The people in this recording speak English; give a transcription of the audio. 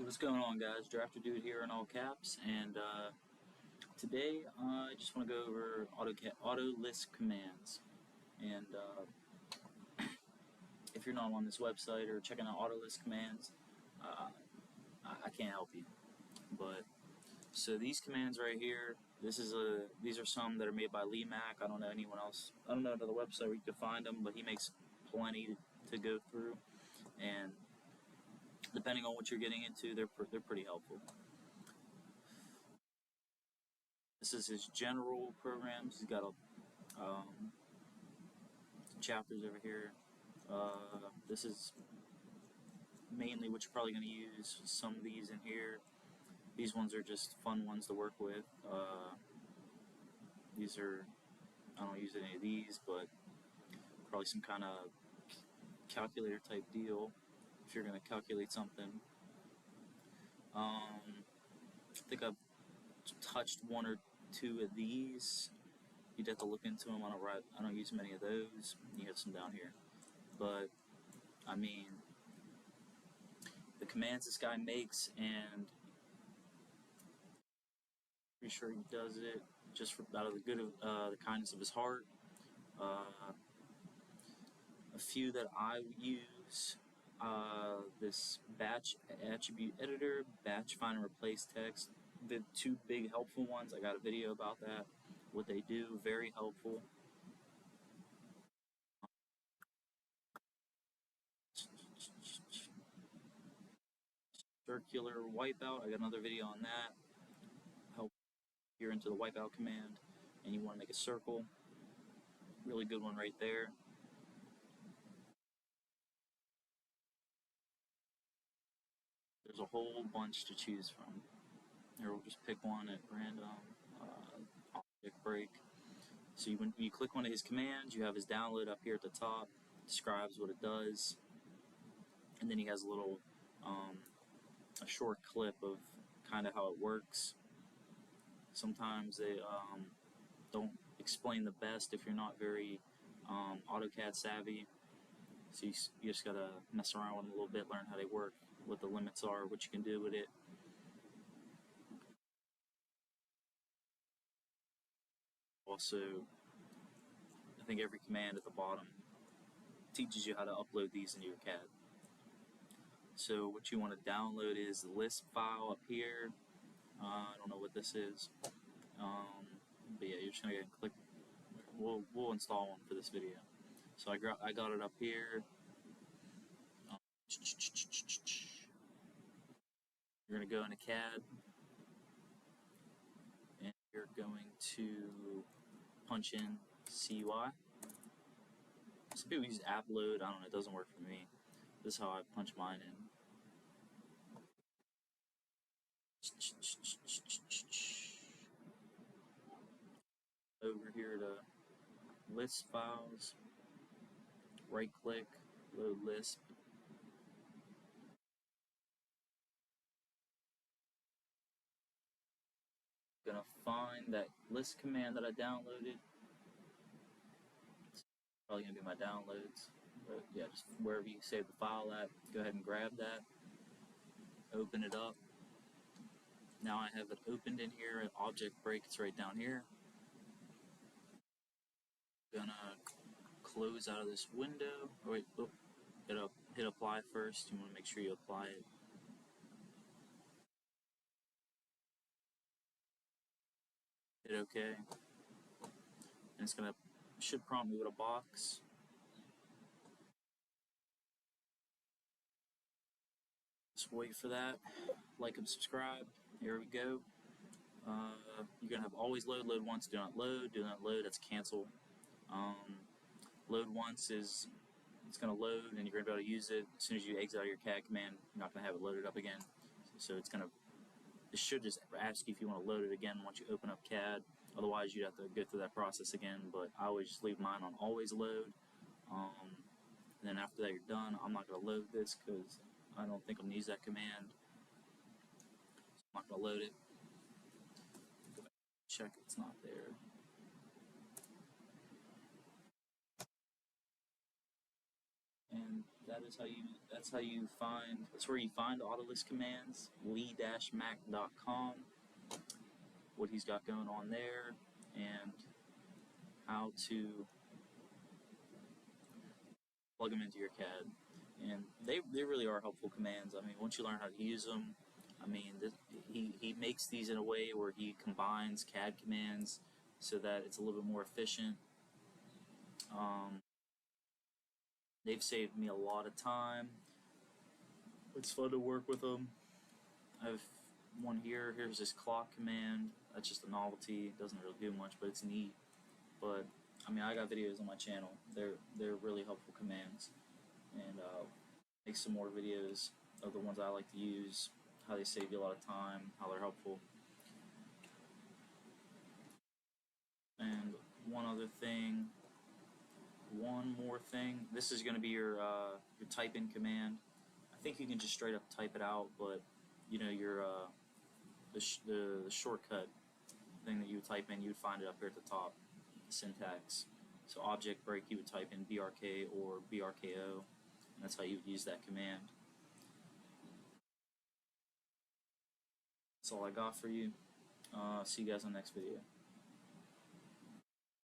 What's going on, guys? Drafter Dude here in all caps, and today I just want to go over AutoCAD AUTOLISP commands. And if you're not on this website or checking out AutoLISP commands, I can't help you. But so these commands right here, these are some that are made by Lee Mack. I don't know anyone else. I don't know another website where you can find them, but he makes plenty to go through, and depending on what you're getting into, they're pretty helpful. This is his general programs. He's got some chapters over here. This is mainly what you're probably going to use. Some of these in here. These ones are just fun ones to work with. These are, I don't use any of these, but probably some kind of calculator type deal if you're going to calculate something. I think I've touched one or two of these. You'd have to look into them. I don't use many of those. You have some down here, but I mean, the commands this guy makes, and pretty sure he does it just out of the kindness of his heart. A few that I use. This batch attribute editor, batch find and replace text. The two big helpful ones, I got a video about that. What they do, very helpful. Circular wipeout, I got another video on that. Help if you're into the wipeout command and you want to make a circle. Really good one right there. There's a whole bunch to choose from. Here, we'll just pick one at random. Object break. So when you click one of his commands, you have his download up here at the top. Describes what it does, and then he has a little a short clip of kind of how it works. Sometimes they don't explain the best if you're not very AutoCAD savvy. So you just gotta mess around with them a little bit, learn how they work, what the limits are, what you can do with it. Also, I think every command at the bottom teaches you how to upload these into your CAD. So what you want to download is the Lisp file up here. I don't know what this is, but yeah, you're just gonna click. We'll install one for this video. So I got it up here. You're gonna go into CAD, and you're going to punch in CUI. Some people use app load. I don't know. It doesn't work for me. This is how I punch mine in. Over here to Lisp files. Right click, load Lisp. Gonna find that Lisp command that I downloaded. It's probably gonna be my downloads, but yeah, just wherever you save the file at, go ahead and grab that, open it up. Now I have it opened in here. An object break, it's right down here. Gonna close out of this window. Oh wait, gotta hit apply first. You want to make sure you apply it. Hit OK, and it's should prompt me with a box. Just wait for that. Like and subscribe. Here we go. You're gonna have always load once, do not load, that's cancel. Load once is it's gonna load and you're gonna be able to use it. As soon as you exit out of your CAD command, you're not gonna have it loaded up again. So it should just ask you if you want to load it again once you open up CAD. Otherwise, you'd have to go through that process again. But I always just leave mine on always load. And then after that, you're done. I'm not gonna load this because I don't think I'm gonna use that command. So I'm not gonna load it. Check it's not there. And that's how you find, that's where you find Autolist commands, lee-mac.com, what he's got going on there, and how to plug them into your CAD. And they really are helpful commands. I mean, once you learn how to use them, I mean, he makes these in a way where he combines CAD commands so that it's a little bit more efficient. They've saved me a lot of time. It's fun to work with them. I have one here. Here's this clock command. That's just a novelty. It doesn't really do much, but it's neat. But I mean, I got videos on my channel. They're really helpful commands, and make some more videos of the ones I like to use. How they save you a lot of time. How they're helpful. And one more thing. This is going to be your type-in command. I think you can just straight up type it out, but you know your the shortcut thing that you would type in, you would find it up here at the top. The syntax. So object break, you would type in BRK or BRKO, and that's how you would use that command. That's all I got for you. See you guys on the next video.